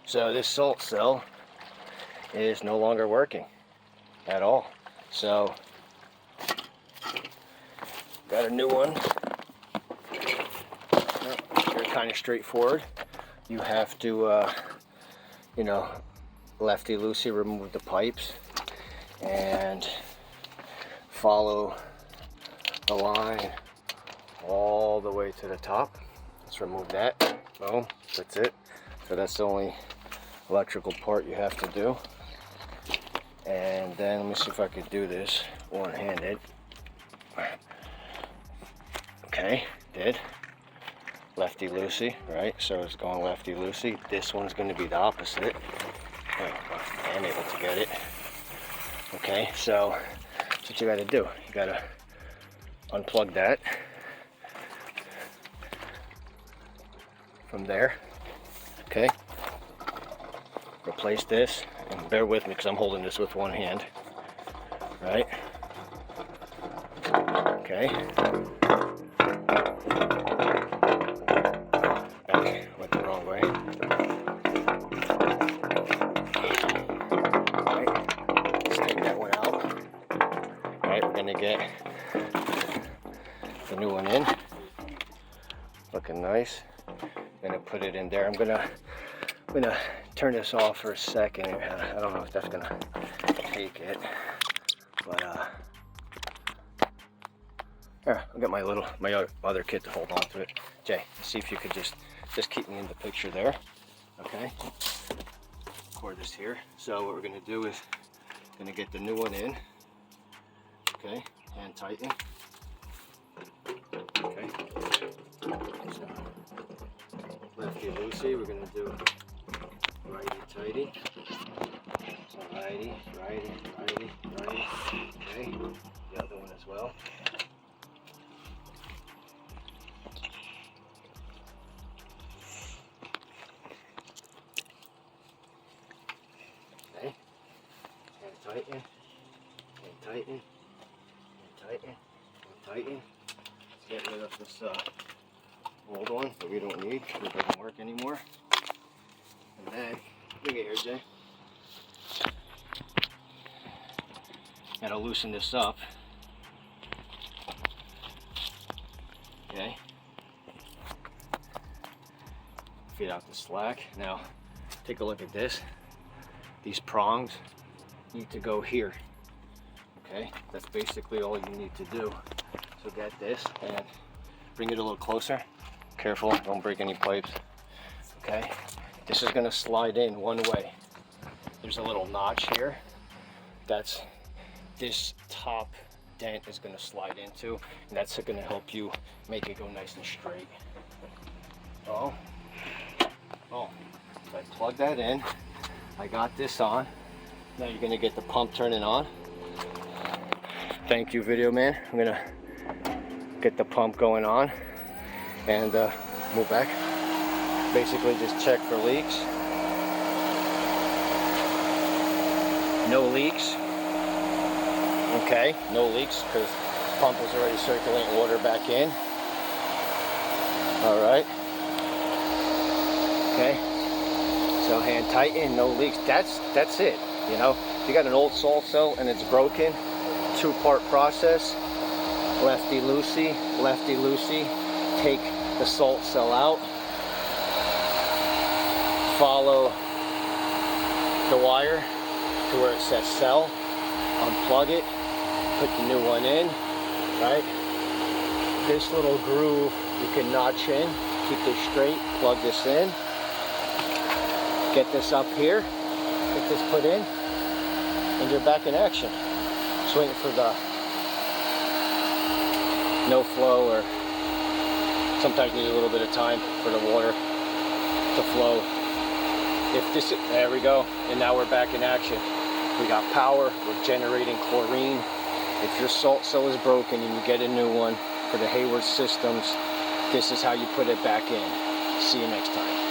So this salt cell is no longer working at all. So got a new one. They're kind of straightforward. You have to, you know, lefty-loosey remove the pipes and follow the line all the way to the top. Let's remove that. Boom. That's it. So that's the only electrical part you have to do. And then let me see if I could do this one-handed. Okay, did. Lefty-loosey, right? So it's going lefty-loosey. This one's going to be the opposite. Oh, I'm able to get it. Okay, so that's what you got to do. You got to unplug that from there. Okay, replace this, and bear with me because I'm holding this with one hand, right? Okay. Back, went the wrong way. Right, let's take that one out. All right, we're gonna get the new one in, looking nice. Gonna put it in there. I'm gonna turn this off for a second. I don't know if that's gonna take it, but here, I'll get my other kid to hold on to it. Jay, see if you could just keep me in the picture there. Okay. Record this here. So what we're gonna do is gonna get the new one in. Okay, hand tighten. Okay. So, lefty-loosey, we're going to do righty-tighty. So righty, righty, righty, righty. Okay, the other one as well. Okay, and tighten, and tighten, and tighten, and tighten. Let's get rid of this old one that we don't need, it doesn't work anymore. And then, look at here, Jay. Gotta loosen this up. Okay. Feed out the slack. Now, take a look at this. These prongs need to go here. Okay, that's basically all you need to do. So get this and bring it a little closer. Careful, don't break any pipes. Okay, this is gonna slide in one way. There's a little notch here. That's this top dent is gonna slide into, and that's gonna help you make it go nice and straight. Oh, so I plug that in. I got this on. Now you're gonna get the pump turning on. Thank you, video man. I'm gonna get the pump going on and move back. Basically just check for leaks. No leaks. Okay, no leaks because the pump is already circulating water back in. All right. Okay. So hand tighten, no leaks. That's it. You know, if you got an old salt cell and it's broken, two-part process. Lefty-loosey, lefty-loosey. Take the salt cell out. Follow the wire to where it says cell. Unplug it. Put the new one in. Right. This little groove you can notch in. Keep this straight. Plug this in. Get this up here. Get this put in. And you're back in action. Just waiting for the no flow, or sometimes need a little bit of time for the water to flow. If this, there we go, and now we're back in action. We got power, we're generating chlorine. If your salt cell is broken and you get a new one for the Hayward systems, this is how you put it back in. See you next time.